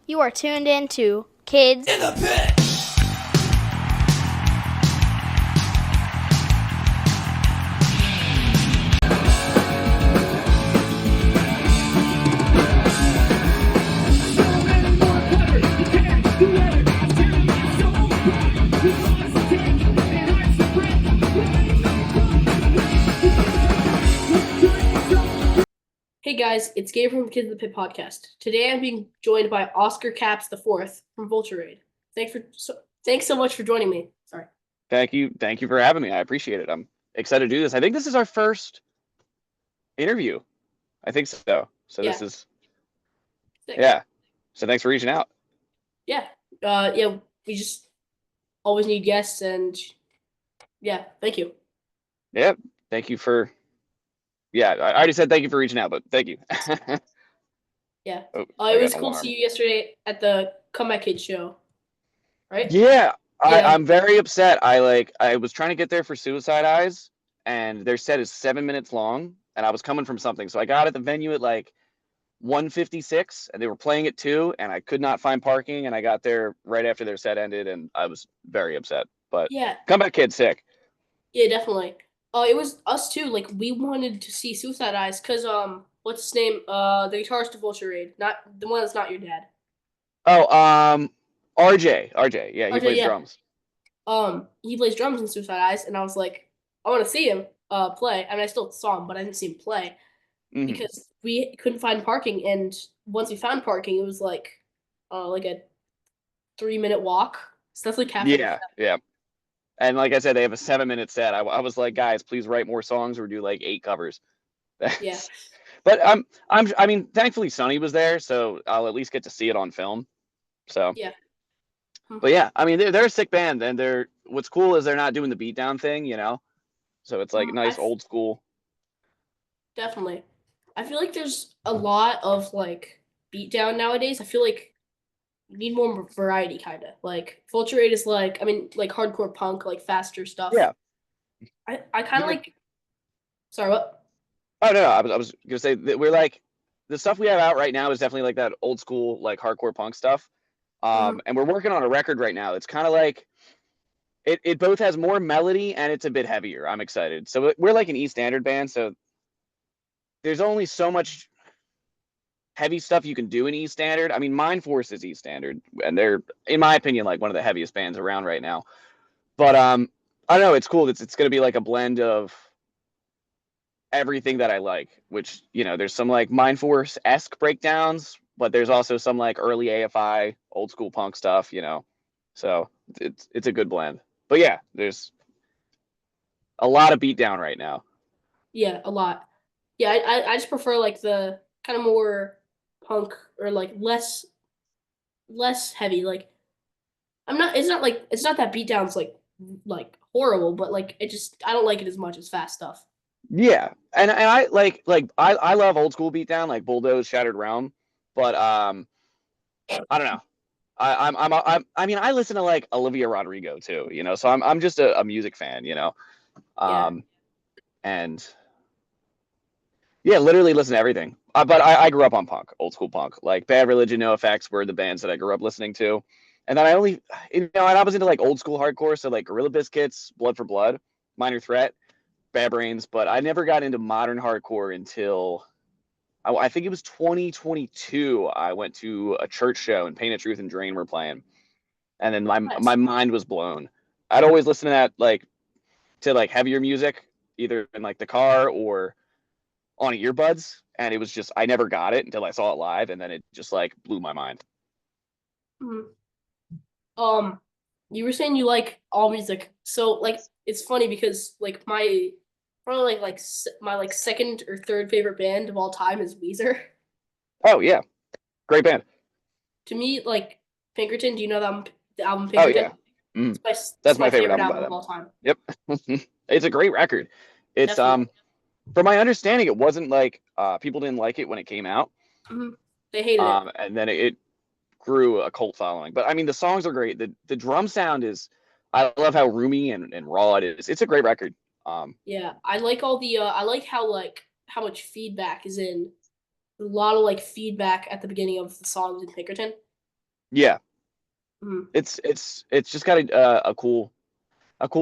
You are tuned in to Kids In the Pit! Hey guys, it's Gabe from Kids in the Pit podcast. Today I'm being joined by Oscar Caps the Fourth from Vulture Raid. Thanks so much for joining me. Sorry. Thank you for having me. I appreciate it. I'm excited to do this. I think this is our first interview. I think so. So Yeah. this is Sick. yeah. So thanks for reaching out. Yeah. We just always need guests, and yeah, thank you. Yeah. Thank you for I already said thank you for reaching out, but thank you. Yeah. Oh, It I got was an cool to alarm. see you yesterday at the Comeback Kids show, right? Yeah, Yeah. I'm very upset. I was trying to get there for Suicide Eyes, and their set is 7 minutes long, and I was coming from something, so I got at the venue at like 1:56, and they were playing at 2, and I could not find parking, and I got there right after their set ended, and I was very upset. But Yeah. Comeback Kid's sick. Yeah, definitely. It was us too. Like we wanted to see Suicide Eyes because what's his name? The guitarist of Vulture Raid, not the one that's not your dad. Oh, RJ, yeah, he RJ, plays yeah. drums. He plays drums in Suicide Eyes, and I was like, I want to see him play. I mean, I still saw him, but I didn't see him play Hmm. because we couldn't find parking. And once we found parking, it was like a 3 minute walk. So that's like half of the Yeah, yeah. And like I said, they have a 7 minute set. I was like, guys, please write more songs or do like 8 covers. yeah. But I mean, thankfully Sonny was there, so I'll at least get to see it on film. So, Yeah. Hmm. but yeah, I mean, they're a sick band, and what's cool is they're not doing the beatdown thing, you know. So it's like I nice old school. definitely. I feel like there's a lot of like beatdown nowadays. I feel like we need more variety, kind of. Like Vulture Raid is like, I mean, like hardcore punk, like faster stuff. Yeah. I kind of like. Sorry, what? Oh no, I was gonna say that we're like the stuff we have out right now is definitely like that old school like hardcore punk stuff. Mhm. And we're working on a record right now. It's kind of like it both has more melody and it's a bit heavier. I'm excited. So we're like an E standard band, so there's only so much heavy stuff you can do in E standard. I mean, Mind Force is E standard, and they're, in my opinion, like one of the heaviest bands around right now. But I don't know. It's cool. It's gonna be like a blend of everything that I like, which, there's some like Mind Force esque breakdowns, but there's also some like early AFI, old school punk stuff. So it's a good blend. But yeah, there's a lot of beatdown right now. Yeah, a lot. Yeah, I just prefer like the kind of more punk or like less heavy. Like I'm not. It's not that beatdown's like horrible, but like it just I don't like it as much as fast stuff. Yeah, and I I love old school beatdown like Bulldoze, Shattered Realm, but I don't know. I mean, I listen to like Olivia Rodrigo too, so I'm just a music fan. Yeah. Um, and yeah, literally listen to everything. But I grew up on punk, old school punk, like Bad Religion, No Effects were the bands that I grew up listening to, and then and I was into like old school hardcore, so like Gorilla Biscuits, Blood for Blood, Minor Threat, Bad Brains, but I never got into modern hardcore until I think it was 2022. I went to a church show and Pain of Truth and Drain were playing, and then my Nice. mind was blown. I'd always listen to that to like heavier music, either in like the car or on earbuds, and it was just I never got it until I saw it live, and then it just like blew my mind. Mhm. Um, you were saying you like all music, so like it's funny because like my probably my like second or third favorite band of all time is Weezer. Oh yeah, great band. To me, like Pinkerton. Do you know the album Oh Pinkerton? yeah, mm. It's That's my my favorite favorite album by album of them. all time. Yep, it's a great record. It's Definitely. from my understanding, it wasn't like people didn't like it when it came out, Hmm. They hated it. and then it grew a cult following. But I mean, the songs are great. The drum sound is, I love how roomy and raw it is. It's a great record. Yeah, I like all the I like how much feedback is in a lot of like feedback at the beginning of the songs in Pinkerton. Yeah, Mhm. it's just got a cool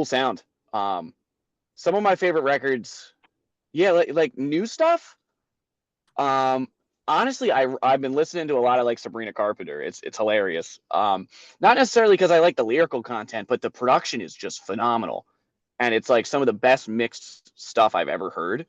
sound. Some of my favorite records, yeah, like new stuff. Um, honestly, I've been listening to a lot of like Sabrina Carpenter. It's hilarious. Not necessarily because I like the lyrical content, but the production is just phenomenal, and it's like some of the best mixed stuff I've ever heard.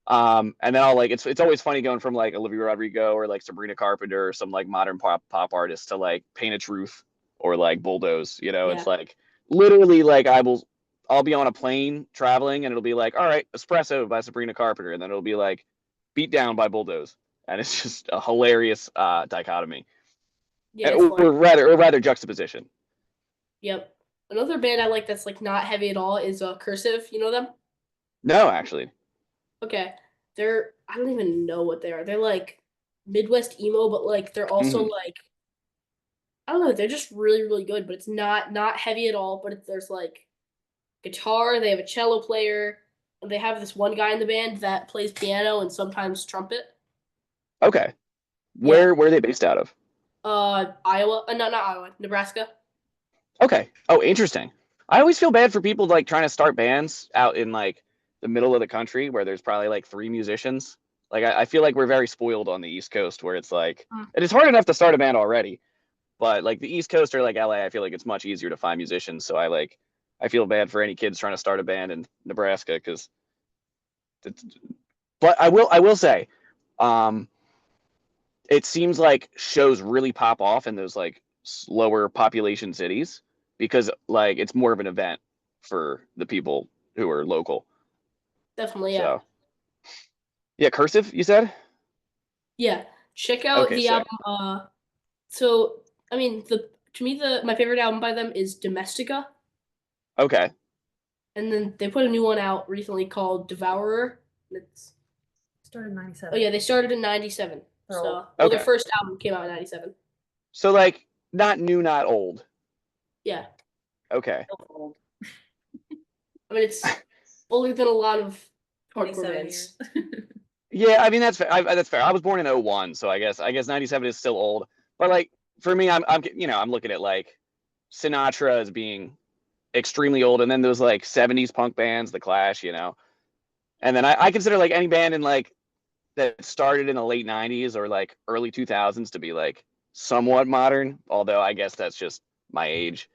And then I'll like it's always funny going from like Olivia Rodrigo or like Sabrina Carpenter or some like modern pop artist to like Paint a Truth or like Bulldoze. You know, Yeah. it's like literally like I'll be on a plane traveling and it'll be like, all right, Espresso by Sabrina Carpenter, and then it'll be like Beat Down by Bulldoze, and it's just a hilarious dichotomy, Yeah, and it's funny. or rather juxtaposition. Yep. Another band I like that's like not heavy at all is Cursive. You know them? No, actually. Okay. I don't even know what they are. They're like Midwest emo, but like they're also Hmm. like I don't know, they're just really, really good, but it's not heavy at all, but there's like guitar, they have a cello player, and they have this one guy in the band that plays piano and sometimes trumpet. Okay. Yeah. Where are they based out of? Iowa. No, not Iowa. Nebraska. Okay. Oh, interesting. I always feel bad for people like trying to start bands out in like the middle of the country where there's probably like three musicians. Like I feel like we're very spoiled on the East Coast where it's like Mm. it is hard enough to start a band already, but like the East Coast or like LA, I feel like it's much easier to find musicians. So I feel bad for any kids trying to start a band in Nebraska because but I will say, um, it seems like shows really pop off in those like lower population cities because like it's more of an event for the people who are local. Definitely, yeah. So yeah, Cursive, you said? Yeah. Check out Okay, the sick. album. So I mean, the to me the my favorite album by them is Domestica, Okay. and then they put a new one out recently called Devourer. It's Started in oh 97. yeah, they started in '97. They're So old. well, their Okay. first album came out in '97. So like not new, not old. Yeah. Okay. Old. I mean, it's older than a lot of hardcore 27 bands. years. Yeah, I mean that's fair. That's fair. I was born in '01, so I guess 97 is still old. But like for me, I'm looking at like Sinatra as being extremely old, and then those like '70s punk bands, The Clash, and then I consider like any band in like that started in the late '90s or like early 2000s to be like somewhat modern. Although I guess that's just my age.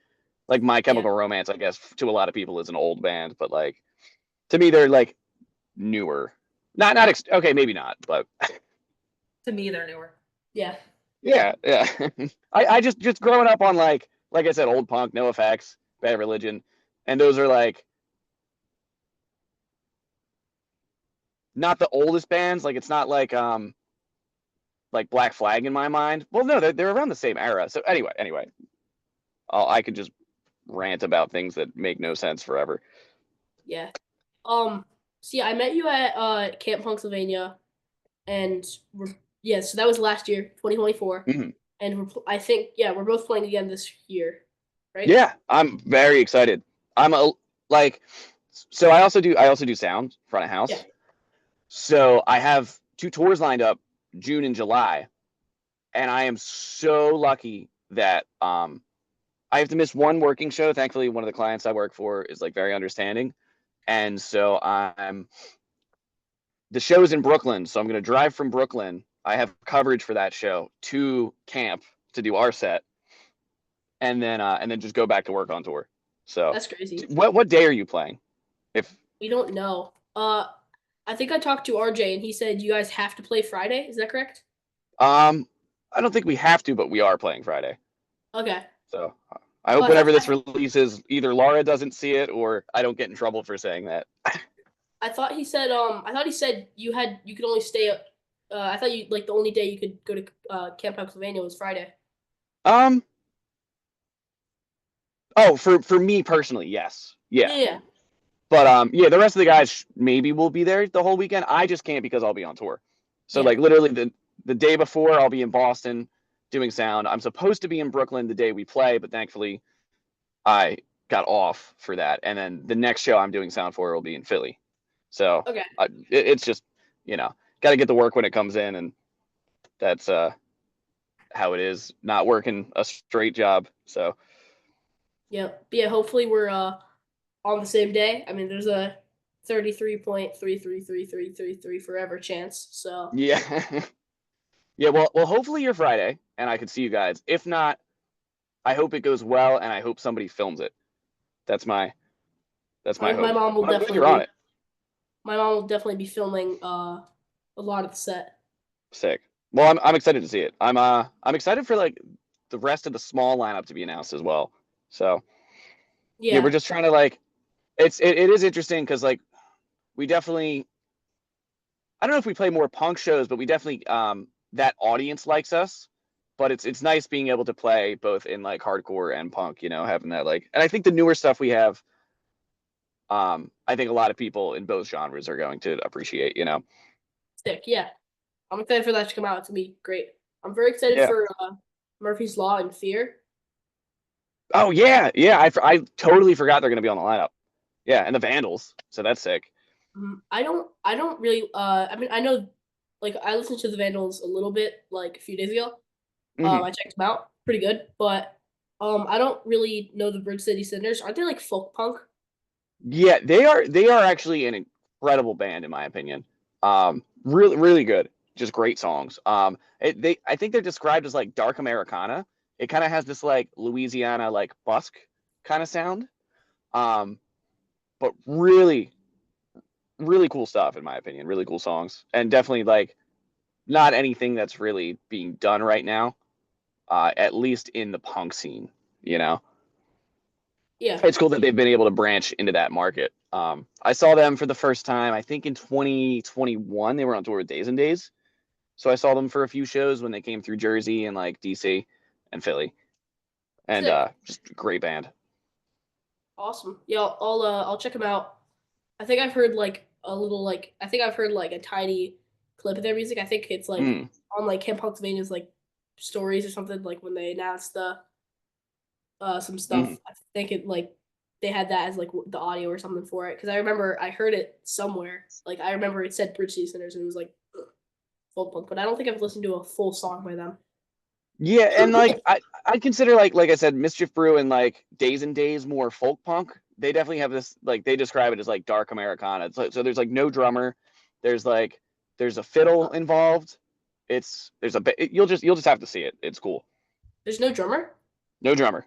Like My Yeah. Chemical Romance, I guess to a lot of people is an old band, but like to me they're like newer. Okay, maybe not, but To me, they're newer. Yeah. yeah, yeah. I just growing up on like I said, old punk, No Effects, Bad Religion, and those are not the oldest bands. Like it's not like Black Flag in my mind. Well, no, they're around the same era. So anyway, I could just rant about things that make no sense forever. Yeah. So yeah, I met you at Camp Punksylvania, and yeah, so that was last year, 2024, Mhm. and I think we're both playing again this year, right? Yeah, I'm very excited. I'm a like so I also do sound front of Yeah. house. So I have two tours lined up, June and July, and I am so lucky that I have to miss one working show. Thankfully, one of the clients I work for is like very understanding. And so the show's in Brooklyn, so I'm going to drive from Brooklyn. I have coverage for that show to camp to do our set, and then just go back to work on tour. So, That's crazy. what day are you playing? If We don't know. I think I talked to RJ, and he said you guys have to play Friday. Is that correct? I don't think we have to, but we are playing Friday. Okay. So I Oh, hope whenever this releases, either Laura doesn't see it or I don't get in trouble for saying that. I thought he said you could only stay. I thought you like the only day you could go to Camp Pennsylvania was Friday. Um. Oh, for me personally, yes. Yeah. Yeah. But yeah, the rest of the guys maybe will be there the whole weekend. I just can't because I'll be on tour. So Yeah. like literally the day before I'll be in Boston doing sound. I'm supposed to be in Brooklyn the day we play, but thankfully I got off for that. And then the next show I'm doing sound for will be in Philly. So Okay. it's just got to get the work when it comes in, and that's how it is, not working a straight job. So Yeah, but yeah. Hopefully, we're on the same day. I mean, there's a 33.3333333 forever chance. So yeah. Yeah, well, hopefully you're Friday and I can see you guys. If not, I hope it goes well and I hope somebody films it. That's my my hope. mom will But I'm glad definitely you're on be it. my mom will definitely be filming a lot of the set. Sick. Well, I'm excited to see it. I'm excited for like the rest of the small lineup to be announced as well. So yeah, Yeah, we're just trying to like it is interesting because like we definitely I don't know if we play more punk shows, but we definitely that audience likes us. But it's nice being able to play both in like hardcore and punk, you know, having that like and I think the newer stuff we have, I think a lot of people in both genres are going to appreciate, you know. sick. Yeah, I'm excited for that to come out. It's gonna be great. I'm very excited Yeah. for Murphy's Law and Fear. Oh yeah, yeah. I totally forgot they're gonna be on the lineup. Yeah, and the Vandals. So that's sick. I don't really I mean I know like I listened to the Vandals a little bit like a few days ago. Hmm. I checked them out, pretty good, but I don't really know the Bridge City Cinders. Aren't they like folk punk? Yeah, they are actually an incredible band in my opinion. Really really good. Just great songs. They I think they're described as like dark Americana. It kind of has this like Louisiana like busk kind of sound. Um, but really really cool stuff in my opinion. Really cool songs and definitely like not anything that's really being done right now. At least in the punk scene, you know. Yeah. It's cool that they've been able to branch into that market. I saw them for the first time, I think in 2021. They were on tour with Days and Days. So I saw them for a few shows when they came through Jersey and like DC and Philly. And Sick. just a great band. Awesome. Yeah, I'll check them out. I think I've heard like a little like I think I've heard like a tiny clip of their music. I think it's like Mm, on like Camp Punksylvania's like stories or something like when they announced the some mm. stuff. I think it like they had that as like the audio or something for it because I remember I heard it somewhere. Like I remember it said Bridge City Centers and it was like folk punk, but I don't think I've listened to a full song by them. Yeah, and like I consider like I said, Mischief Brew and like Days and Days more folk punk. They definitely have this like they describe it as like dark Americana. So there's like no drummer. There's like there's a fiddle involved. You'll just have to see it. It's cool. There's no drummer. No drummer.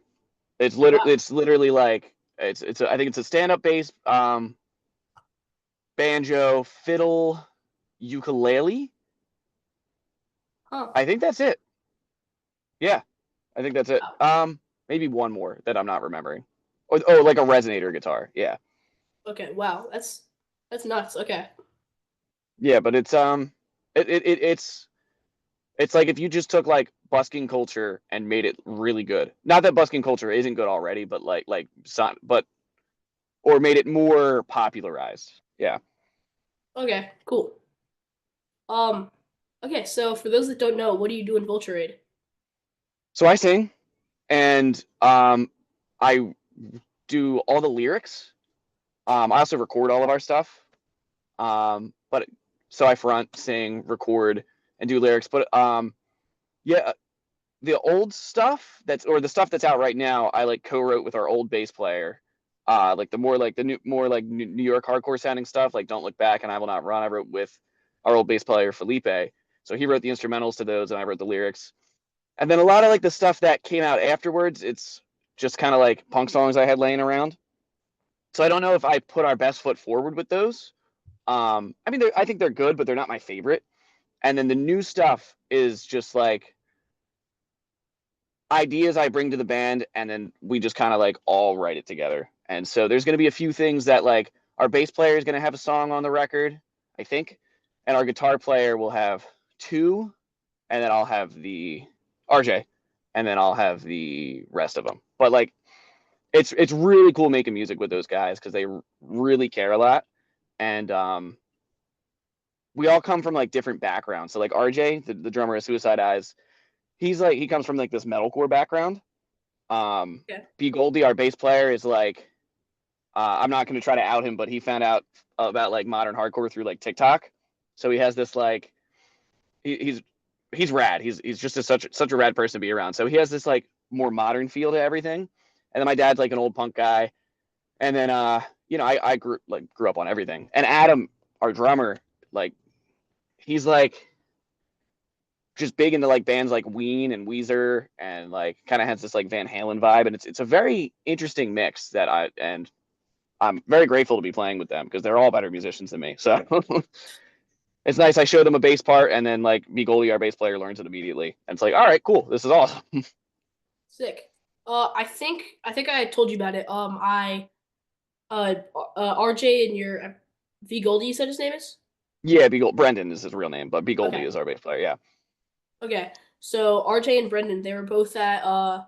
Wow. It's literally like I think it's a stand up bass, banjo, fiddle, ukulele. Huh. I think that's it. Yeah, I think that's it. Wow. Maybe one more that I'm not remembering. Or oh, like a resonator guitar. Yeah, Okay. Wow. That's nuts. Okay. yeah, but it's like if you just took like busking culture and made it really good. Not that busking culture isn't good already, but but or made it more popularized. Yeah. Okay. Cool. Um. Okay. So for those that don't know, what do you do in Vulture Raid? So I sing, and I do all the lyrics. I also record all of our stuff. But so I front, sing, record, and do lyrics. But yeah, the old stuff or the stuff that's out right now, I like co-wrote with our old bass player. Like the new more like New York hardcore sounding stuff, like Don't Look Back and I Will Not Run. I wrote with our old bass player Felipe. So he wrote the instrumentals to those, and I wrote the lyrics. And then a lot of like the stuff that came out afterwards, it's just kind of like punk songs I had laying around. So I don't know if I put our best foot forward with those. I mean, I think they're good, but they're not my favorite. And then the new stuff is just like ideas I bring to the band, and then we just kind of like all write it together. And so there's going to be a few things that like our bass player is going to have a song on the record, I think, and our guitar player will have two, and then I'll have the RJ, and then I'll have the rest of them. But like, it's really cool making music with those guys because they really care a lot, and we all come from like different backgrounds. So like RJ, the drummer of Suicide Eyes, he comes from like this metalcore background. Yeah. B Goldie, our bass player, is like I'm not going to try to out him, but he found out about like modern hardcore through like TikTok. So he has this like he's he's rad. He's just such a rad person to be around. So he has this like more modern feel to everything. And then my dad's like an old punk guy. And then you know, I grew up on everything. And Adam, our drummer, like he's like just big into like bands like Ween and Weezer, and like kind of has this like Van Halen vibe. And it's a very interesting mix that I'm very grateful to be playing with them because they're all better musicians than me. So it's nice. I show them a bass part, and then like Vigoli, our bass player, learns it immediately. And it's like, all right, cool. This is awesome. Sick. I think I told you about it. RJ and your V Goldie, you said his name is? Yeah, Brendan is his real name, but Vigoli Okay. is our bass player. Yeah. Okay. So RJ and Brendan, they were both at a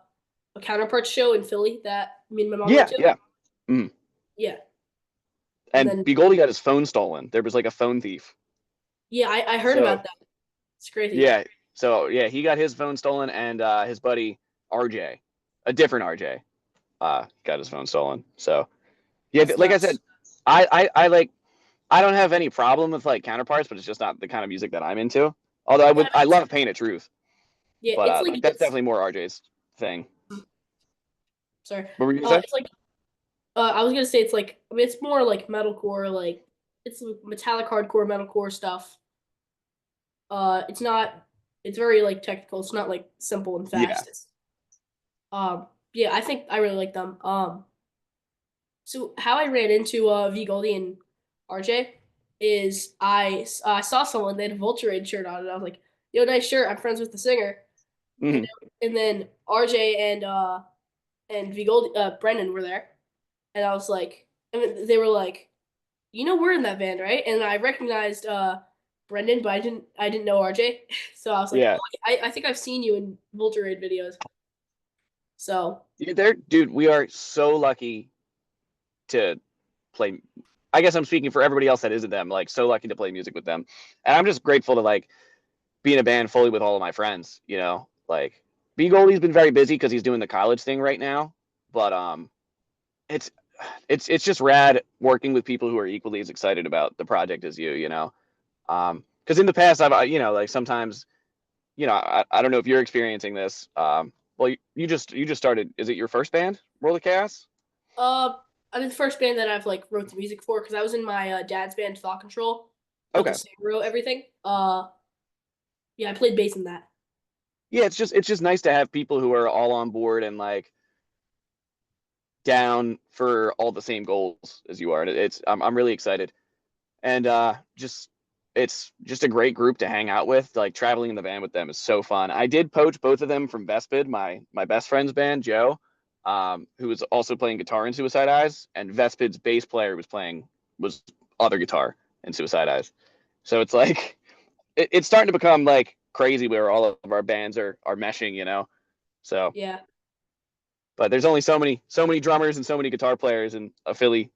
Counterparts show in Philly that me and my mom went to. Yeah. Mm. Yeah. And then, Vigoli got his phone stolen. There was like a phone thief. yeah, I heard about that. It's crazy. Yeah. So yeah, he got his phone stolen, and his buddy RJ, a different RJ, got his phone stolen. So yeah, That's like nuts. I said, I like I don't have any problem with like Counterparts, but it's just not the kind of music that I'm into. Although I love Pain of Truth, Yeah, but it's like like that's definitely more RJ's thing. Sorry. What were you gonna say? It's like I was gonna say it's like, I mean, it's more like metalcore, like it's metallic hardcore metalcore stuff. It's not. It's very like technical. It's not like simple and Yeah. fast. It's, yeah, I think I really like them. So how I ran into V Goldie and RJ is I saw someone, they had a Vulture Raid shirt on, and I was like, "Yo, nice shirt. I'm friends with the singer." Mhm. And then RJ and V Goldie, Brendan were there, and I was like, and they were like, "You know, we're in that band, right?" And I recognized Brendan, but I didn't know RJ, so I was like, Yeah. "Oh, I think I've seen you in Vulture Raid videos." So Yeah, dude, we are so lucky to play. I guess I'm speaking for everybody else that isn't them. Like, so lucky to play music with them, and I'm just grateful to like be in a band fully with all of my friends. You know, like B Goldie's been very busy because he's doing the college thing right now, but it's it's just rad working with people who are equally as excited about the project as you. You know, because in the past you know, like sometimes, you know, I don't know if you're experiencing this. Well, you just started. Is it your first band, World of Chaos? I'm the first band that I've like wrote the music for because I was in my dad's band Thought Control, but the Okay. singer wrote everything. Yeah, I played bass in that. Yeah, it's just nice to have people who are all on board and like down for all the same goals as you are. And I'm really excited. And just it's just a great group to hang out with. Like traveling in the van with them is so fun. I did poach both of them from Vespid, my best friend's band, Joe, who was also playing guitar in Suicide Eyes, and Vespid's bass player was other guitar in Suicide Eyes. So it's like it's starting to become like crazy where all of our bands are meshing, you know. So, Yeah, but there's only so many drummers and so many guitar players in a Philly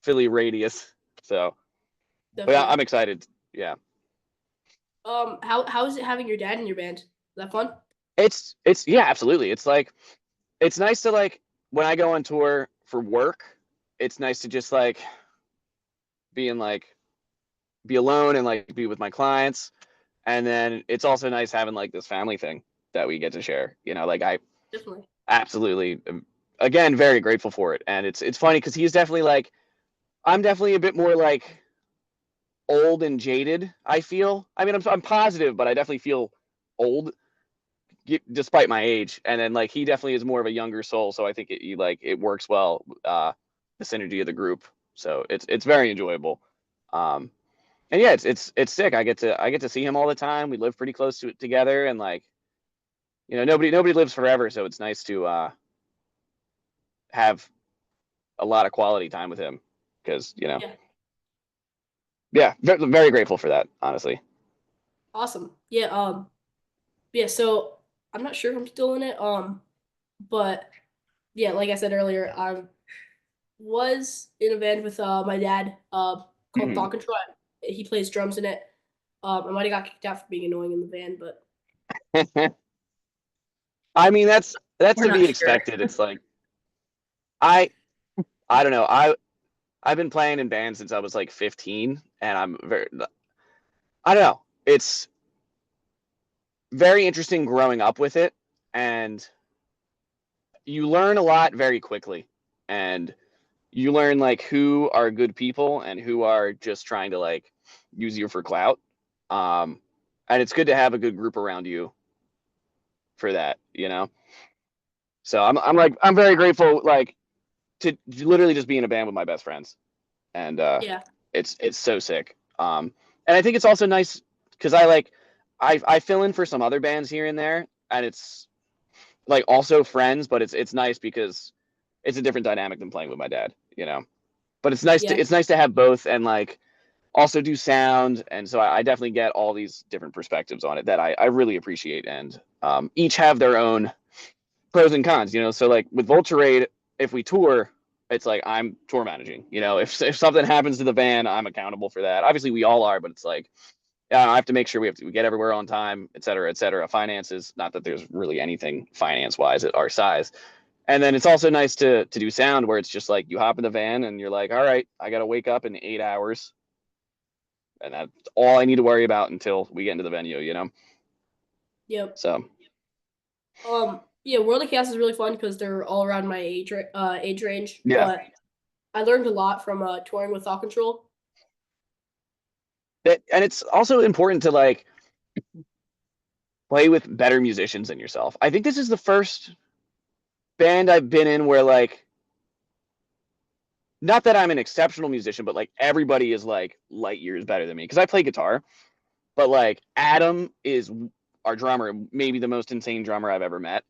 radius. So, but yeah, definitely. I'm excited. Yeah, How is it having your dad in your band? Is that fun? it's yeah, absolutely. It's like it's nice to like when I go on tour for work, it's nice to just like be alone and like be with my clients, and then it's also nice having like this family thing that we get to share. You know, like I Definitely. absolutely again very grateful for it, and it's funny because he's definitely like I'm definitely a bit more like old and jaded. I feel. I mean, I'm positive, but I definitely feel old despite my age. And then like he definitely is more of a younger soul, so I think it works well. The synergy of the group, so it's very enjoyable. Um, and yeah, it's sick. I get to see him all the time. We live pretty close to it together, and like you know nobody lives forever, so it's nice to have a lot of quality time with him because you know yeah, very grateful for that, honestly. Awesome. Yeah. Yeah. So I'm not sure if I'm still in it. But yeah, like I said earlier, I was in a band with my dad. Called Mhm. Thought Control. He plays drums in it. I might have got kicked out for being annoying in the band, but I mean that's we're to not be sure. expected. It's like I I don't know. I've been playing in bands since I was like 15, and I don't know. very interesting growing up with it, and you learn a lot very quickly, and you learn like who are good people and who are just trying to like use you for clout. Um, and it's good to have a good group around you for that, you know. So I'm very grateful like to literally just be in a band with my best friends, and Yeah. it's so sick. And I think it's also nice because I fill in for some other bands here and there, and it's like also friends, but it's nice because it's a different dynamic than playing with my dad, you know. But Yeah. it's nice to have both and like also do sound, and so I definitely get all these different perspectives on it that I really appreciate, and each have their own pros and cons, you know. So like with Vulture Raid, if we tour, it's like I'm tour managing, you know. If something happens to the van, I'm accountable for that. Obviously we all are, but it's like I have to make sure we get everywhere on time, et cetera, et cetera. Finances, not that there's really anything finance wise at our size. And then it's also nice to do sound where it's just like you hop in the van and you're like, all right, I got to wake up in 8 hours. And that's all I need to worry about until we get into the venue, you know? Yep. So, Yeah, World of Chaos is really fun because they're all around my age range. yeah. But I learned a lot from touring with Thought Control. And it's also important to like play with better musicians than yourself. I think this is the first band I've been in where like, not that I'm an exceptional musician, but like everybody is like light years better than me because I play guitar. But like Adam is our drummer, maybe the most insane drummer I've ever met.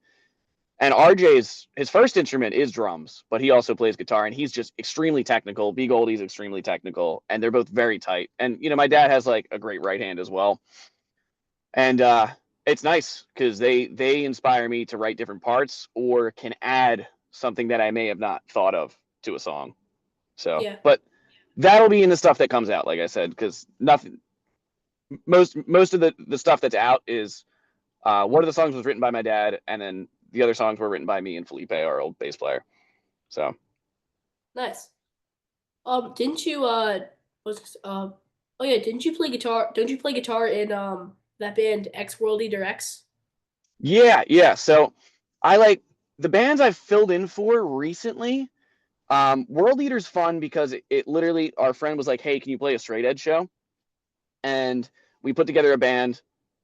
And RJ's his first instrument is drums, but he also plays guitar, and he's just extremely technical. B Goldie's extremely technical, and they're both very tight. And you know, my dad has like a great right hand as well. And it's nice because they inspire me to write different parts or can add something that I may have not thought of to a song. So, Yeah. but that'll be in the stuff that comes out, like I said, because nothing most of the stuff that's out is one of the songs was written by my dad, and then the other songs were written by me and Felipe, our old bass player. So Nice. Didn't you was oh yeah, didn't you play guitar? Don't you play guitar in that band X World Eater X? yeah. So I like the bands I've filled in for recently. World Eater's fun because it literally our friend was like, "Hey, can you play a straight edge show?" And we put together a band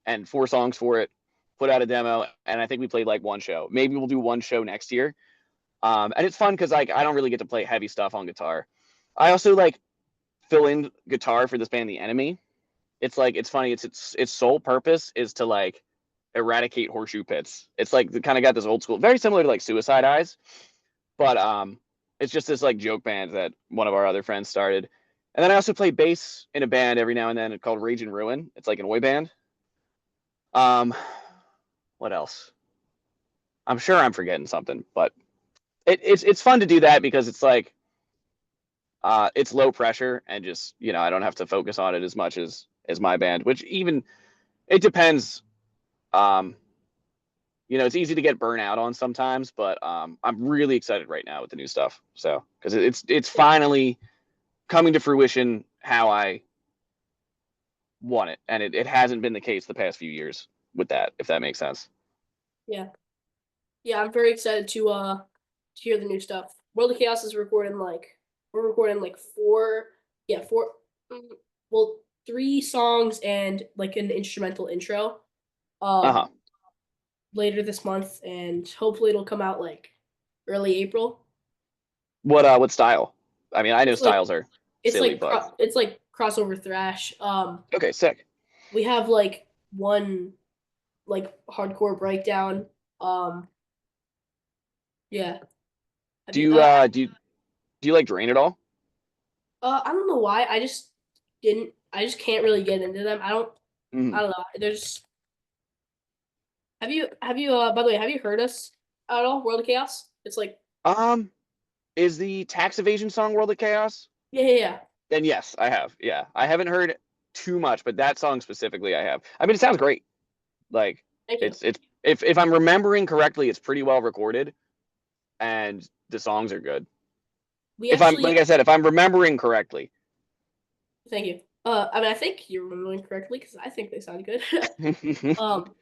and 4 songs for it, put out a demo, and I think we played like one show. Maybe we'll do one show next year. And it's fun because like I don't really get to play heavy stuff on guitar. I also like fill in guitar for this band, The Enemy. It's like it's funny. Its sole purpose is to like eradicate horseshoe pits. It's like kind of got this old school, very similar to like Suicide Eyes, but it's just this like joke band that one of our other friends started. And then I also play bass in a band every now and then called Rage and Ruin. It's like an oi band. What else? I'm sure I'm forgetting something, but it's fun to do that because it's like it's low pressure and just you know I don't have to focus on it as much as my band, which even it depends. Um, you know, it's easy to get burnt out on sometimes, but I'm really excited right now with the new stuff. So because it's finally coming to fruition how I want it, and it hasn't been the case the past few years with that, if that makes sense. Yeah. Yeah, I'm very excited to hear the new stuff. World of Chaos is recording like we're recording like four mm, well 3 songs and like an instrumental intro Uh-huh. later this month, and hopefully it'll come out like early April. What style? I mean, I know It's like styles are it's silly, like but it's like crossover thrash. okay, sick. We have like one like hardcore breakdown. Um yeah. Have Do you you do you like Drain at all? I don't know why. I just can't really get into them. Mhm. I don't know. There's have you by the way, have you heard us at all? World of Chaos? It's like Um, is the tax evasion song World of Chaos? yeah. Then yes, I have. Yeah, I haven't heard too much, but that song specifically, I have. I mean, it sounds great. Like Thank you. it's if I'm remembering correctly, it's pretty well recorded, and the songs are good. We If I'm actually like I said, if I'm remembering correctly. thank you. I mean I think you're remembering correctly because I think they sound good. um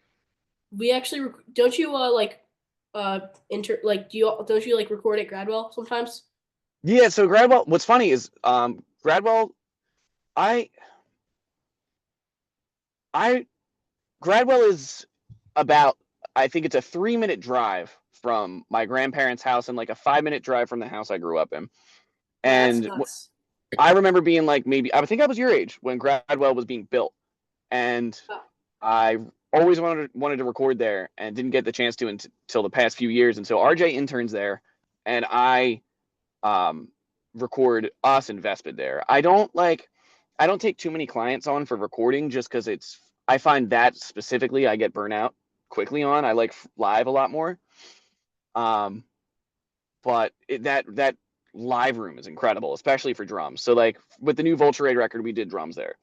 we actually don't you don't you like record at Gradwell sometimes? Yeah, so Gradwell, what's funny is Gradwell, I I Gradwell is about, I think it's a 3-minute drive from my grandparents' house and like a 5-minute drive from the house I grew up in. Yeah, that's And nuts. I remember being like, maybe I think I was your age when Gradwell was being built, and Oh. I always wanted to record there and didn't get the chance to until the past few years. And so RJ interns there, and I record us and Vespid there. I don't take too many clients on for recording just because I find that specifically I get burnout quickly on. I like live a lot more. But that live room is incredible, especially for drums. So like with the new Vulture Raid record, we did drums there,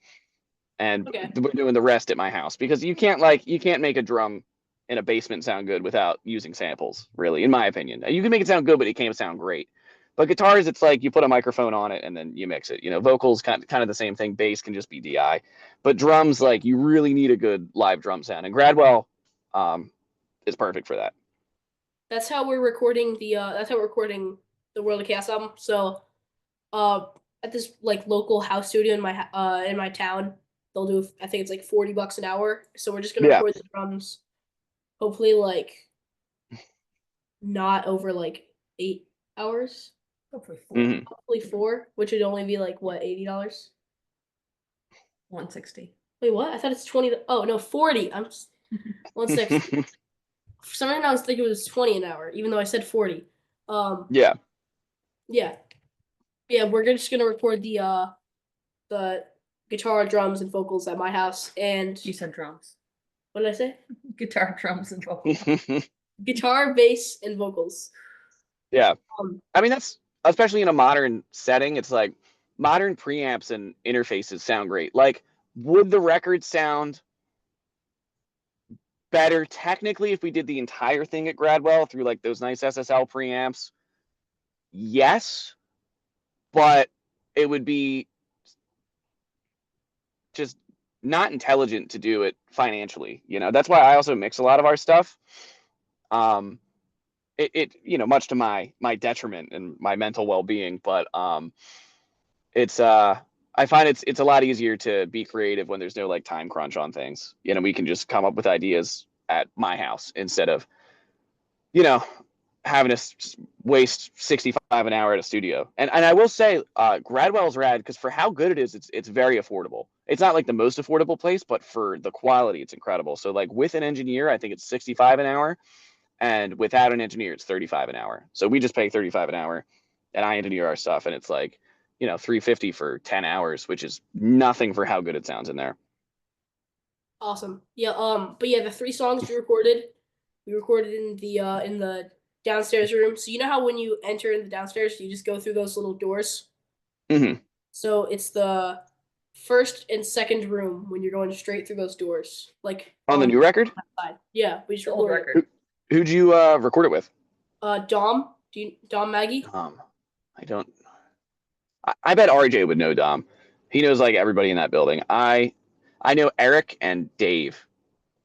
and Okay. we're doing the rest at my house because you can't make a drum in a basement sound good without using samples, really, in my opinion. You can make it sound good, but it can't sound great. But guitars, it's like you put a microphone on it and then you mix it. Vocals kind of the same thing. Bass can just be DI, but drums, like, you really need a good live drum sound, and Gradwell is perfect for that. That's how we're recording the World of Chaos album. So, at this like local house studio in my town, they'll do, I think it's like $40 an hour. So we're just gonna Yeah. record the drums, hopefully like not over like 8 hours, Hopefully 4. Mhm. hopefully 4, which would only be like what, $80? 160. Wait, what? I thought it's 20. Oh no, 40. I'm 160. For some reason, I was thinking it was 20 an hour, even though I said 40. Yeah. Yeah, yeah. We're just gonna record the guitar, drums, and vocals at my house. And You said drums. what did I say? Guitar, drums, and vocals. Guitar, bass, and vocals. Yeah. Um, I mean, that's, especially in a modern setting, it's like modern preamps and interfaces sound great. Like, would the record sound better technically if we did the entire thing at Gradwell through like those nice SSL preamps? Yes, but it would be just not intelligent to do it financially. That's why I also mix a lot of our stuff. Much to my detriment and my mental well-being, but it's I find it's a lot easier to be creative when there's no like time crunch on things. We can just come up with ideas at my house instead of having to waste 65 an hour at a studio. And I will say, Gradwell's rad because for how good it is, it's very affordable. It's not like the most affordable place, but for the quality, it's incredible. So like with an engineer, I think it's 65 an hour, and without an engineer, it's 35 an hour. So we just pay 35 an hour, and I engineer our stuff, and it's like, $350 for 10 hours, which is nothing for how good it sounds in there. awesome. Yeah. But yeah, the 3 songs we recorded in the downstairs room. So you know how when you enter in the downstairs, you just go through those little doors. Mm-hmm. So it's the first and second room when you're going straight through those doors, like On the new record? side. Yeah, we just The old recorded. record. Who'd you record it with? Dom. Dom Maggie? I don't. I bet RJ would know Dom. He knows like everybody in that building. I know Eric and Dave,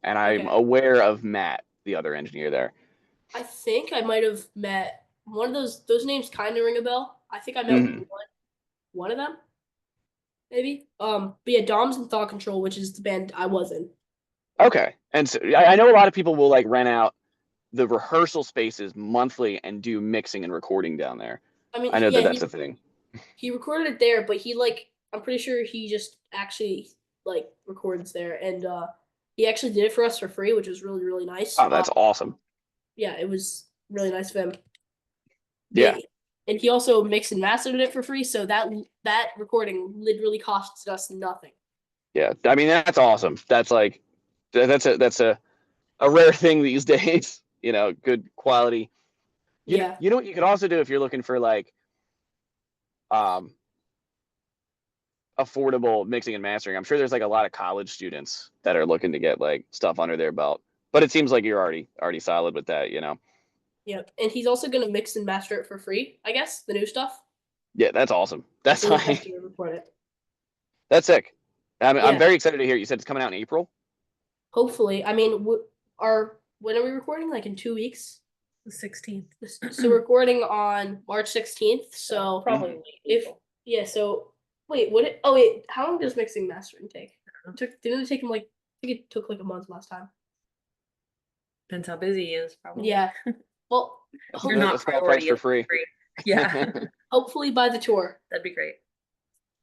and I'm Okay. aware of Matt, the other engineer there. I think I might have met one of those. Those names kind of ring a bell. I think I met Mhm. one of them, maybe. But yeah, Dom's in Thought Control, which is the band I was in. Okay, and so I know a lot of people will like rent out the rehearsal spaces monthly and do mixing and recording down there. I mean, I know yeah, that's a thing. he recorded it there, but I'm pretty sure he just actually like records there, and he actually did it for us for free, which was really really nice. Oh, that's awesome. Yeah, it was really nice of him. Yeah. And he also mixed and mastered it for free, so that recording literally costs us nothing. Yeah, I mean, that's awesome. That's like that's a rare thing these days. Good quality. Yeah. You know what you could also do if you're looking for like affordable mixing and mastering. I'm sure there's like a lot of college students that are looking to get like stuff under their belt. But it seems like you're already solid with that. Yeah, and he's also gonna mix and master it for free, I guess, the new stuff. Yeah, that's awesome. That's So we have like to record it. that's sick. I'm Yeah. very excited to hear. You said it's coming out in April. Hopefully, I mean, when are we recording? Like in 2 weeks? The 16th. So we're recording on March 16th. So Probably so wait, how long does mixing and mastering take? Didn't it take him like I think it took like a month last time. depends how busy he is. Probably. Yeah. Well, You're not a small priority price for free. Yeah, hopefully by the tour. that'd be great.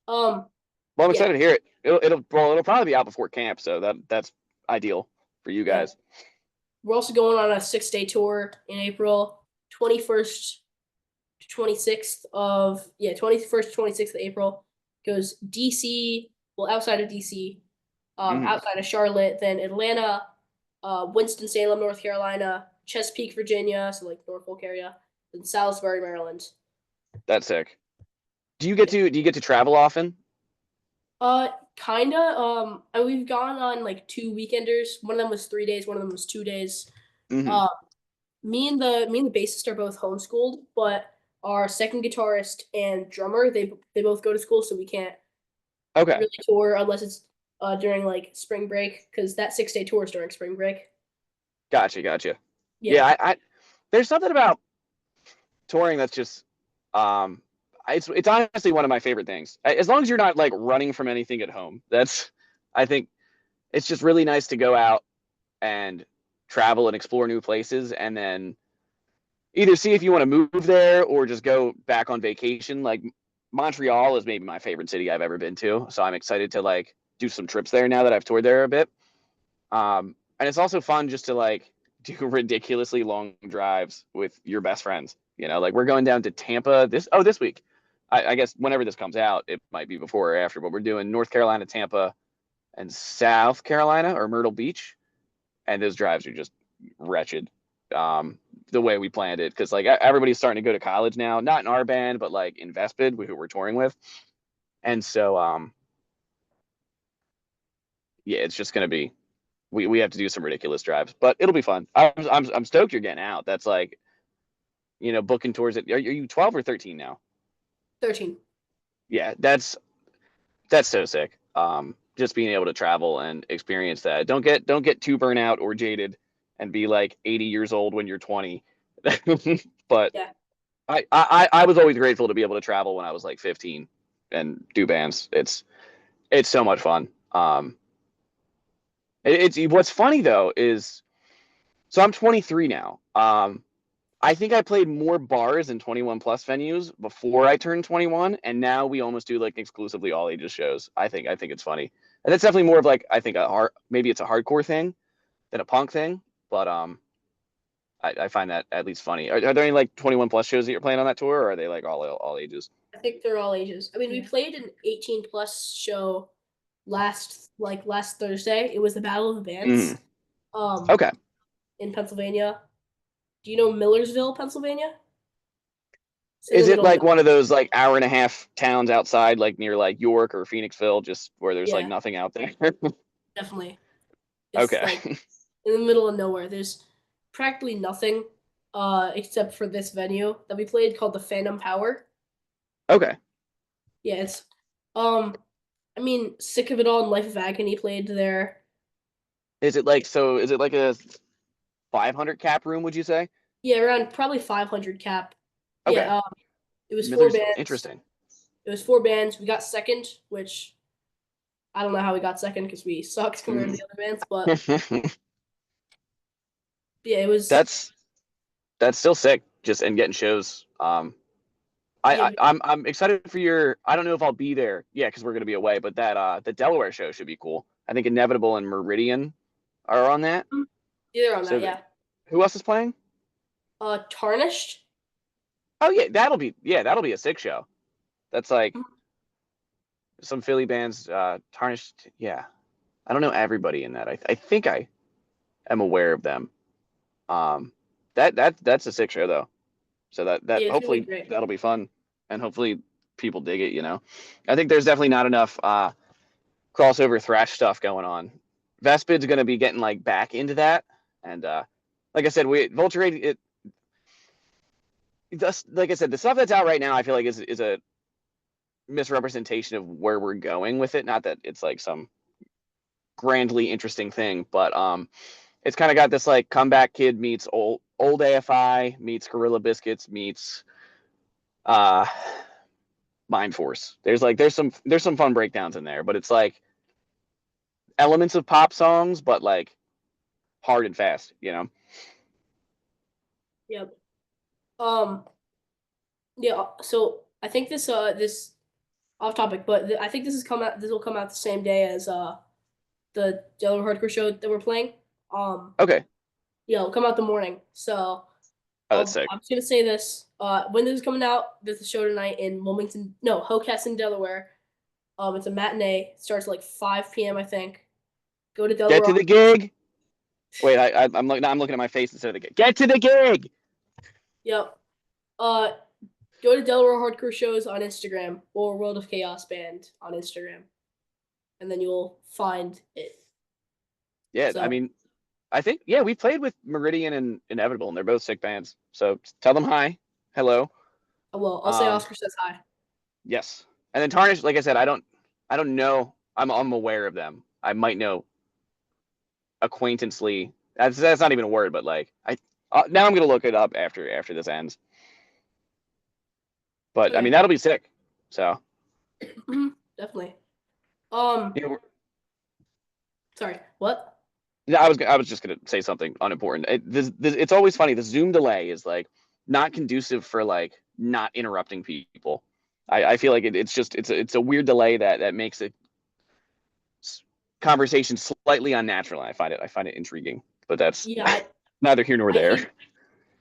Um Well, I'm Yeah. excited to hear it. It'll probably be out before camp, so that's ideal for you guys. we're also going on a 6-day tour in April, 21st to 26th of 21st to 26th of April. Goes DC, well outside of DC, Mhm. outside of Charlotte, then Atlanta, Winston-Salem, North Carolina, Chesapeake, Virginia, so like Norfolk area, and Salisbury, Maryland. That's sick. Do you get to travel often? Kinda. And we've gone on like 2 weekenders. One of them was 3 days. One of them was 2 days. Mhm. Me and the bassist are both homeschooled, but our second guitarist and drummer they both go to school, so we can't Okay. really tour unless it's during like spring break because that 6-day tour is during spring break. Gotcha. Yeah, I there's something about touring that's just it's honestly one of my favorite things. As long as you're not like running from anything at home. I think it's just really nice to go out and travel and explore new places and then either see if you want to move there or just go back on vacation. Like Montreal is maybe my favorite city I've ever been to, so I'm excited to like do some trips there now that I've toured there a bit. And it's also fun just to like do ridiculously long drives with your best friends. Like we're going down to Tampa this week. I guess whenever this comes out, it might be before or after, but we're doing North Carolina, Tampa, and South Carolina or Myrtle Beach, and those drives are just wretched. The way we planned it, because like everybody's starting to go to college now, not in our band, but like in Vespid, who we're touring with, and so yeah, it's just gonna be we have to do some ridiculous drives, but it'll be fun. I'm stoked you're getting out. That's like booking tours. Are you 12 or 13 now? 13. Yeah, that's so sick. Just being able to travel and experience that. Don't get too burnt out or jaded and be like 80 years old when you're 20. But Yeah. I was always grateful to be able to travel when I was like 15 and do bands. It's so much fun. It's what's funny though is, so I'm 23 now. I think I played more bars and 21 plus venues before I turned 21, and now we almost do like exclusively all ages shows. I think it's funny, and that's definitely more of like I think maybe it's a hardcore thing than a punk thing, but I find that at least funny. Are there any like 21 plus shows that you're playing on that tour, or are they like all ages? I think they're all ages. I mean, we played an 18 plus show last Thursday. It was the Battle of the Bands. Okay. In Pennsylvania. Do you know Millersville, Pennsylvania? Is it like one of those like hour and a half towns outside, like near like York or Phoenixville, just where there's like nothing out there? Definitely. It's Okay. like in the middle of nowhere. There's practically nothing except for this venue that we played called the Phantom Power. Okay. Yeah, it's I mean, Sick of It All and Life of Agony played there. Is it like a 500 cap room, would you say? Yeah, around probably 500 cap. Okay. Yeah, it was 4 bands. Interesting. It was 4 bands. We got second, which I don't know how we got second because we sucked compared to the other bands, but yeah, it was. That's still sick. Just and getting shows. I'm excited for your. I don't know if I'll be there. Yeah, because we're gonna be away. But that the Delaware show should be cool. I think Inevitable and Meridian are on that. Yeah, they're on that. Yeah. Who else is playing? Tarnished. Oh yeah, that'll be a sick show. That's like some Philly bands. Tarnished. Yeah, I don't know everybody in that. I think I am aware of them. That's a sick show though. So that hopefully that'll be fun, and hopefully people dig it. I think there's definitely not enough crossover thrash stuff going on. Vespid's going to be getting like back into that, and like I said, Vulture Raid, like I said, the stuff that's out right now, I feel like is a misrepresentation of where we're going with it. Not that it's like some grandly interesting thing, but it's kind of got this like Comeback Kid meets old AFI meets Gorilla Biscuits meets uh Mind Force. There's some fun breakdowns in there, but it's like elements of pop songs, but like hard and fast, you know. Yep. Yeah. So I think this off topic, but I think this will come out the same day as the Delaware Hardcore show that we're playing. Okay. Yeah, it'll come out the morning. So Oh, that's sick. I'm just gonna say this. When this is coming out, there's a show tonight in Hocassin, Delaware. It's a matinee. It starts at like 5 p.m. I think. Go to Delaware. Get to the gig. Wait, I'm looking at my face instead of the gig. Get to the gig. Yep. Go to Delaware Hardcore Shows on Instagram or World of Chaos Band on Instagram, and then you'll find it. Yeah, So- I mean, I think we played with Meridian and Inevitable, and they're both sick bands. So tell them hi, hello. Well, I'll say Oscar says hi. Yes, and then Tarnish. Like I said, I don't know. I'm aware of them. I might know acquaintancely. That's not even a word, but like now I'm gonna look it up after this ends. But I mean, that'll be sick. So Definitely. yeah, Sorry. What? I was just gonna say something unimportant. It's always funny. The Zoom delay is like not conducive for like not interrupting people. I feel like it's a weird delay that makes it conversation slightly unnatural. I find it intriguing, but that's neither here nor there.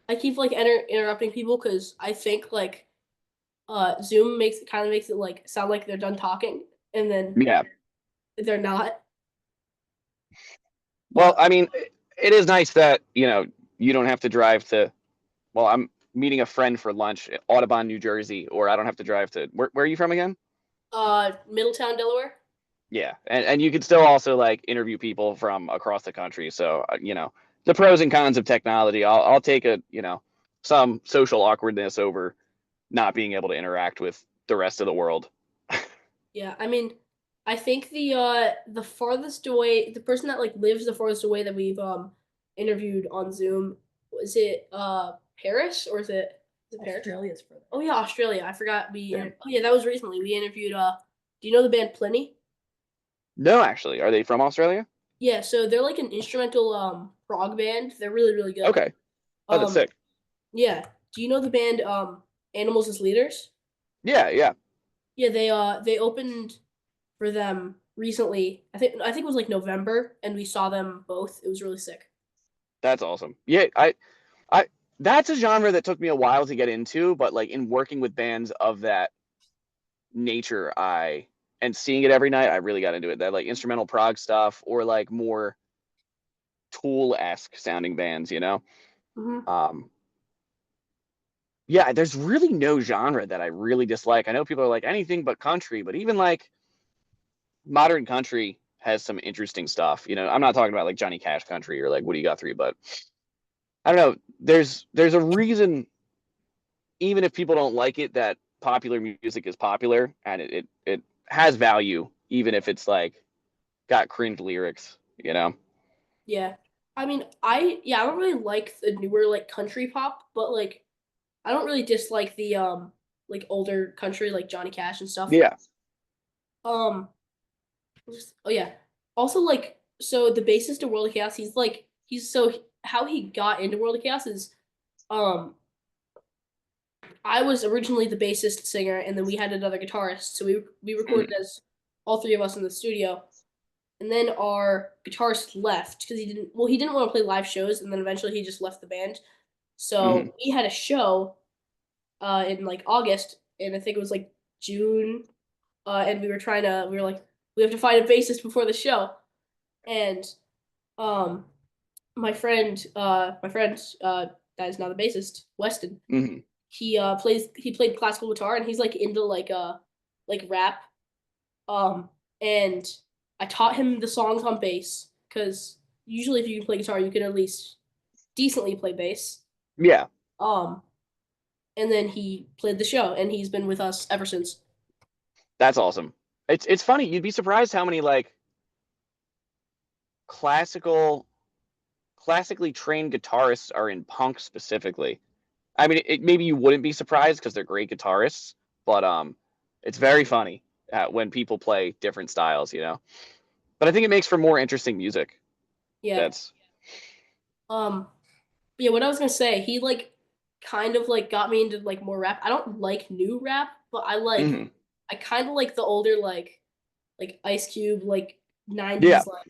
I keep like interrupting people because I think like Zoom makes it like sound like they're done talking, and then they're not. Well, I mean, it is nice that you don't have to drive to. Well, I'm meeting a friend for lunch at Audubon, New Jersey, or I don't have to drive to. Where are you from again? Middletown, Delaware. Yeah, and you can still also like interview people from across the country. So the pros and cons of technology. I'll take some social awkwardness over not being able to interact with the rest of the world. Yeah, I mean, I think the farthest away, the person that like lives the farthest away that we've interviewed on Zoom, was it Paris or is it Paris? Australia's further. Oh yeah, Australia. I forgot that was recently. We interviewed do you know the band Pliny? No, actually, are they from Australia? Yeah, so they're like an instrumental prog band. They're really, really good. Okay. Oh, that's sick. Yeah. Do you know the band Animals as Leaders? Yeah. Yeah, they opened for them recently. I think it was like November, and we saw them both. It was really sick. That's awesome. Yeah, I that's a genre that took me a while to get into, but like in working with bands of that nature, and seeing it every night, I really got into it. That like instrumental prog stuff or like more Tool-esque sounding bands, Mm-hmm. Yeah, there's really no genre that I really dislike. I know people are like anything but country, but even like modern country has some interesting stuff. I'm not talking about like Johnny Cash country or like Woody Guthrie, but I don't know. There's a reason, even if people don't like it, that popular music is popular and it has value, even if it's like got cringe lyrics, Yeah. I mean, I don't really like the newer like country pop, but like I don't really dislike the like older country like Johnny Cash and stuff. Yeah. Oh yeah. Also like so the bassist of World of Chaos, how he got into World of Chaos is I was originally the bassist singer and then we had another guitarist. So we recorded as all three of us in the studio. And then our guitarist left because he didn't want to play live shows, and then eventually he just left the band. So we had a show in like August, and I think it was like June, and we were like, we have to find a bassist before the show, and my friend that is now the bassist, Weston. Mm-hmm. He played classical guitar, and he's like into like rap, and I taught him the songs on bass because usually if you can play guitar, you can at least decently play bass. Yeah. And then he played the show, and he's been with us ever since. That's awesome. It's funny. You'd be surprised how many like classical classically trained guitarists are in punk specifically. I mean, maybe you wouldn't be surprised because they're great guitarists, but it's very funny when people play different styles, you know. But I think it makes for more interesting music. Yeah. That's Yeah, what I was gonna say, he like kind of like got me into like more rap. I don't like new rap, but Mhm. I kind of like the older like Ice Cube like Yeah, 90s like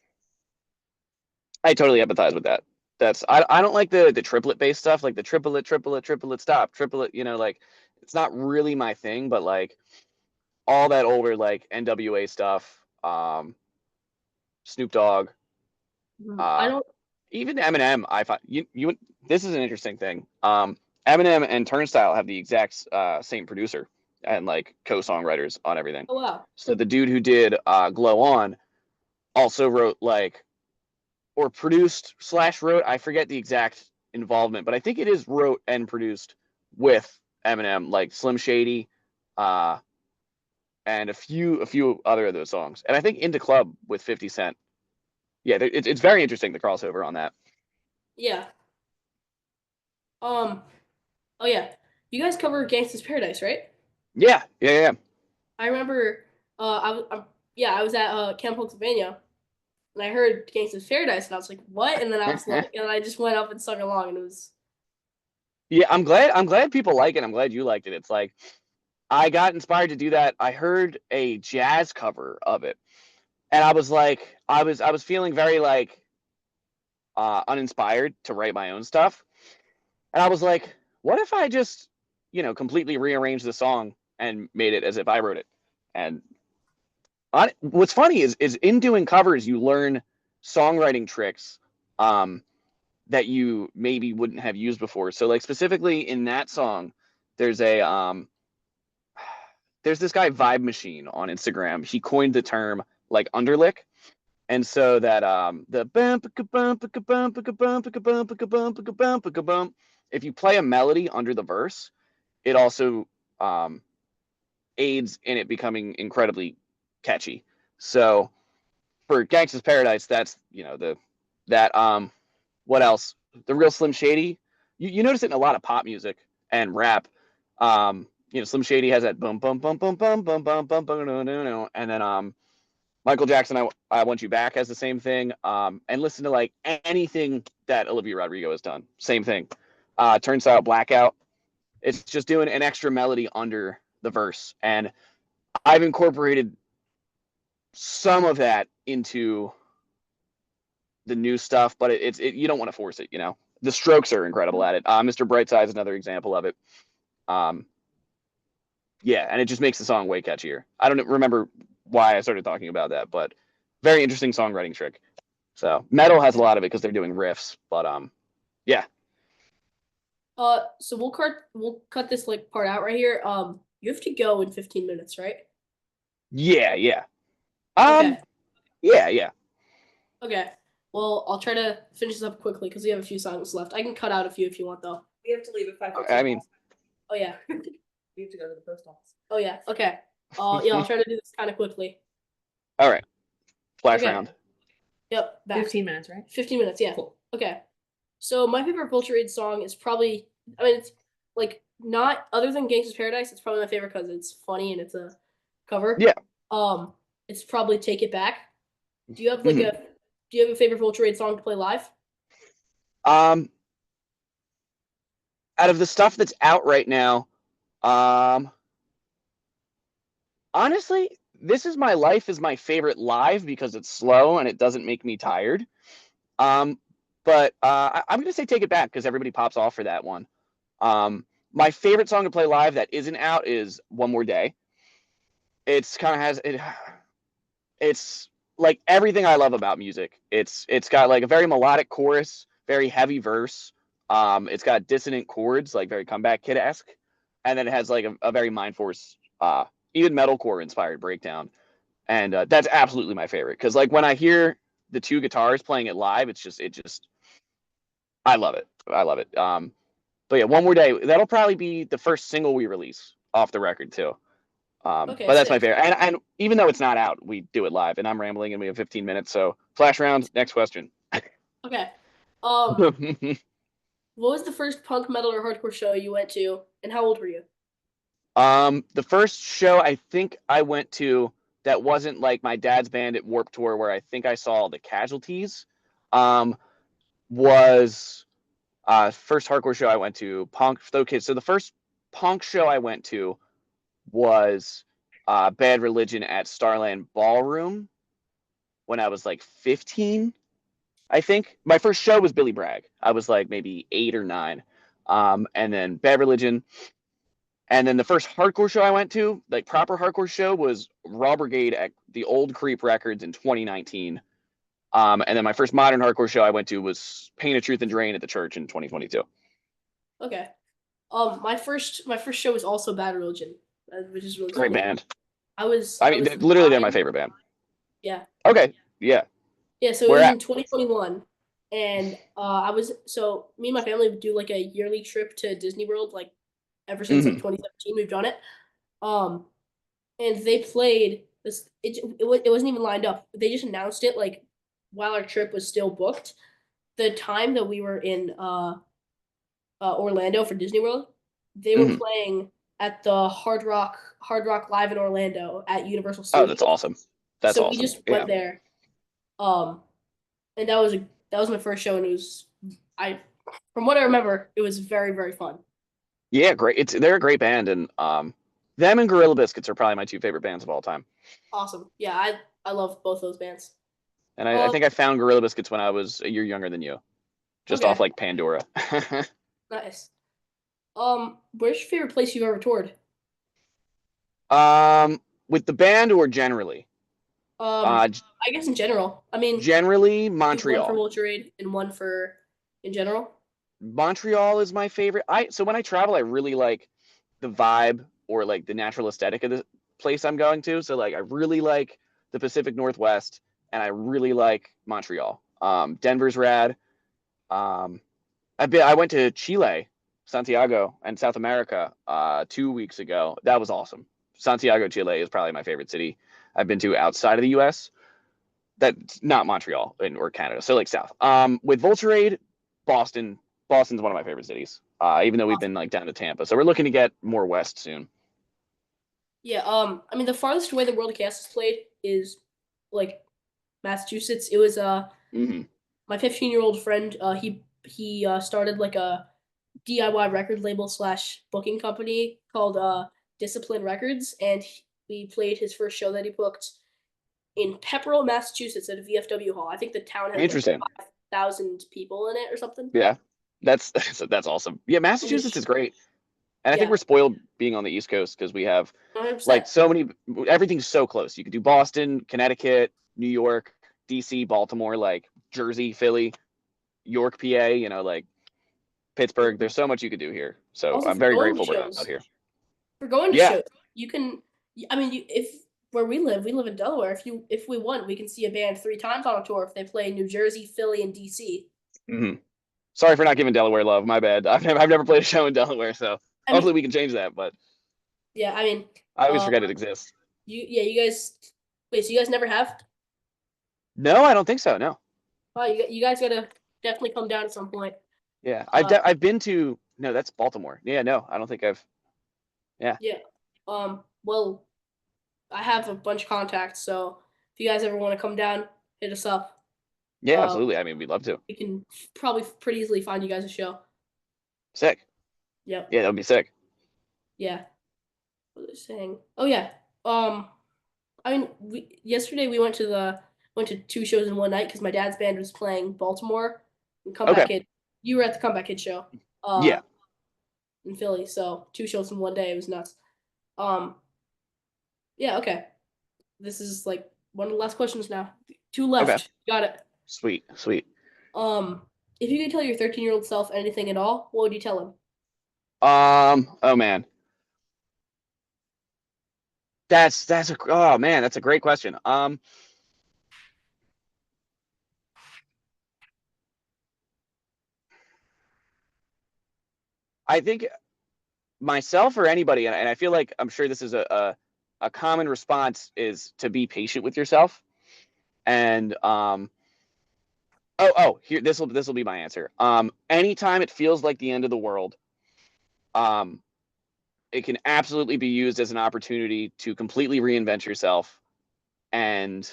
I totally empathize with that. That's I don't like the triplet based stuff, like the triplet stop, triplet, you know, like it's not really my thing, but like all that older like NWA stuff, Snoop Dogg, I uh don't even Eminem, I find you this is an interesting thing. Eminem and Turnstile have the exact same producer and like co-songwriters on everything. oh wow. So the dude who did Glow On also wrote like or produced slash wrote, I forget the exact involvement, but I think it is wrote and produced with Eminem, like Slim Shady, uh, and a few other of those songs, and I think Into Club with 50 Cent. Yeah, it's very interesting the crossover on that. Yeah. Um oh yeah. You guys cover Gangsta's Paradise, right? Yeah, yeah, yeah. I remember yeah, I was at Camp Punksylvania and I heard Gangsta's Paradise and I was like, "What?" And then I was like and I just went up and sung along and it was Yeah, I'm glad people like it. I'm glad you liked it. It's like I got inspired to do that. I heard a jazz cover of it, and I was like, I was feeling very like uninspired to write my own stuff. And I was like, what if I just, completely rearranged the song and made it as if I wrote it? And what's funny is in doing covers, you learn songwriting tricks that you maybe wouldn't have used before. So like specifically in that song, there's a there's this guy Vibe Machine on Instagram. He coined the term like underlick. And so that the bump bump bump bump bump bump, if you play a melody under the verse, it also um, aids in it becoming incredibly catchy. So for Gangsta's Paradise, that's the that what else? The real Slim Shady. You notice it in a lot of pop music and rap. Slim Shady has that bum bum bum bum bum bum bum bum bum no no no, and then Michael Jackson, I Want You Back has the same thing. And listen to like anything that Olivia Rodrigo has done. Same thing. Turnstile Blackout. It's just doing an extra melody under the verse. And I've incorporated some of that into the new stuff, but you don't want to force it, you know. The Strokes are incredible at it. Mr. Brightside is another example of it. Um, yeah, and it just makes the song way catchier. I don't remember why I started talking about that, but very interesting songwriting trick. So metal has a lot of it because they're doing riffs, but yeah, so we'll cut this like part out right here. You have to go in 15 minutes, right? yeah. Okay. Yeah, yeah. Okay. Well, I'll try to finish this up quickly because we have a few songs left. I can cut out a few if you want, though. We have to leave at 5:15. I mean, Oh yeah. We have to go to the post office. Oh yeah. Okay. Yeah, I'll try to do this kind of quickly. all right. Flash Okay. round. Yep. Back. 15 minutes, right? 15 minutes. Yeah. Cool. Okay. So my favorite Vulture Raid song is probably. I mean, it's like not other than Gangsta's Paradise. It's probably my favorite because it's funny and it's a cover. Yeah. It's probably Take It Back. Do you have like a Do you have a favorite Vulture Raid song to play live? Out of the stuff that's out right now, honestly, This Is My Life is my favorite live because it's slow and it doesn't make me tired. But I'm gonna say Take It Back because everybody pops off for that one. My favorite song to play live that isn't out is One More Day. It's kind of has it. It's like everything I love about music. It's got like a very melodic chorus, very heavy verse. It's got dissonant chords, like very Comeback Kid-esque, and then it has like a very Mind Force, even metalcore inspired breakdown. And that's absolutely my favorite because like when I hear the two guitars playing it live, it just I love it. I love it. But yeah, One More Day. That'll probably be the first single we release off the record too. Okay, But that's my sick. favorite. And even though it's not out, we do it live. And I'm rambling, and we have 15 minutes. So flash round. Next question. Okay. What was the first punk, metal, or hardcore show you went to, and how old were you? The first show I think I went to that wasn't like my dad's band at Warped Tour, where I think I saw the Casualties, was first hardcore show I went to. Punk, though, kids. So the first punk show I went to was Bad Religion at Starland Ballroom when I was like 15, I think. My first show was Billy Bragg. I was like maybe 8 or 9. And then Bad Religion. And then the first hardcore show I went to, like proper hardcore show, was Raw Brigade at the Old Creep Records in 2019. And then my first modern hardcore show I went to was Pain of Truth and Drain at the church in 2022. Okay. My first show was also Bad Religion, which is really Great funny. band. I was Literally they're my 9. favorite band. Yeah. Okay. Yeah. Yeah, so it Where was at? in 2021, and me and my family would do like a yearly trip to Disney World, like ever since like 2017 we've done it. Um, and they played this. It wasn't even lined up. They just announced it like while our trip was still booked. The time that we were in Orlando for Disney World, they were playing at the Hard Rock Live in Orlando at Universal Oh, Studios. that's awesome. That's so awesome. we just went there. And that was my first show, and it was from what I remember, it was very, very fun. Yeah, great. They're a great band, and them and Gorilla Biscuits are probably my 2 favorite bands of all time. Awesome. Yeah, I love both those bands. And I think I found Gorilla Biscuits when I was a year younger than you, just off Okay. like Pandora. Nice. Where's your favorite place you've ever toured? With the band or generally? I guess in general. I mean, Generally, one for Montreal. Vulture Raid and one for in general. Montreal is my favorite. So when I travel, I really like the vibe or like the natural aesthetic of the place I'm going to. So like I really like the Pacific Northwest, and I really like Montreal. Denver's rad. I went to Chile, Santiago, and South America 2 weeks ago. That was awesome. Santiago, Chile is probably my favorite city I've been to outside of the U.S. That's not Montreal or Canada, so like South. With Vulture Raid, Boston. Boston's one of my favorite cities. Even though we've been like down to Tampa, so we're looking to get more west soon. Yeah. I mean, the farthest away the World of Chaos has played is like Massachusetts. It was my 15-year-old friend. He started like a DIY record label / booking company called Discipline Records, and we played his first show that he booked in Pepperell, Massachusetts, at a VFW hall. I think the town has Interesting. like 5,000 people in it or something. Yeah, that's awesome. Yeah, Massachusetts is great, and I think Yeah. we're spoiled being on the East Coast because we have 100%. like so many. Everything's so close. You could do Boston, Connecticut, New York, DC, Baltimore, like Jersey, Philly, York, PA. You know, like Pittsburgh. There's so much you could do here. So Also, I'm for very going to grateful we're shows. out here. For going to Yeah. shows, you can. I mean, if where we live in Delaware. If we want, we can see a band 3 times on a tour if they play New Jersey, Philly, and DC. Sorry for not giving Delaware love. My bad. I've never played a show in Delaware, so hopefully we can change that. But yeah, I mean, I always forget it exists. You guys. Wait, so you guys never have? No, I don't think so. No. Oh, you guys gotta definitely come down at some point. Yeah, I've been to. No, that's Baltimore. Yeah, no, I don't think I've. Yeah. Yeah. Well, I have a bunch of contacts, so if you guys ever want to come down, hit us up. Yeah, absolutely. I mean, we'd love to. We can probably pretty easily find you guys a show. Sick. Yep. Yeah, that would be sick. Yeah. What was I saying? Oh yeah. I mean, yesterday we went to 2 shows in one night because my dad's band was playing Baltimore and Comeback Kid. You were at the Comeback Kid show. Yeah. In Philly, so 2 shows in one day. It was nuts. Yeah. Okay. This is like one of the last questions now. 2 left. Okay. Got it. Sweet. If you could tell your 13-year-old self anything at all, what would you tell him? Oh man. That's a great question. I think myself or anybody, and I feel like I'm sure this is a common response, is to be patient with yourself. And Here, this will be my answer. Anytime it feels like the end of the world, it can absolutely be used as an opportunity to completely reinvent yourself and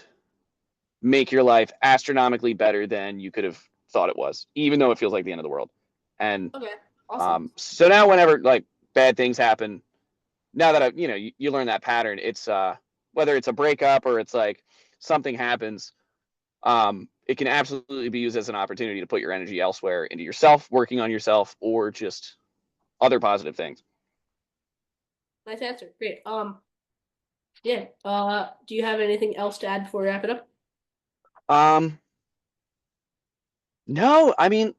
make your life astronomically better than you could have thought it was, even though it feels like the end of the world. And Okay, awesome. so now whenever like bad things happen, now that you learn that pattern, it's whether it's a breakup or it's like something happens, it can absolutely be used as an opportunity to put your energy elsewhere into yourself, working on yourself, or just other positive things. Nice answer. Great. Yeah. Do you have anything else to add before we wrap it up? No, I mean,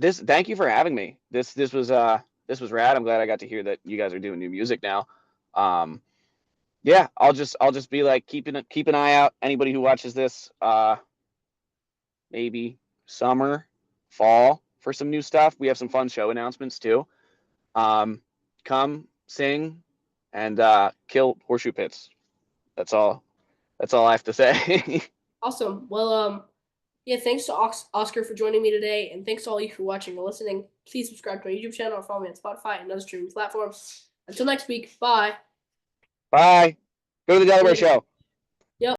thank you for having me. This was rad. I'm glad I got to hear that you guys are doing new music now. Yeah, I'll just be like keep an eye out. Anybody who watches this, maybe summer, fall for some new stuff. We have some fun show announcements too. Come sing and kill horseshoe pits. That's all I have to say. Awesome. Well, yeah, thanks to Oscar for joining me today, and thanks to all you for watching and listening. Please subscribe to my YouTube channel or follow me on Spotify and other streaming platforms. Until next week, bye. Bye. Go to the Delaware show.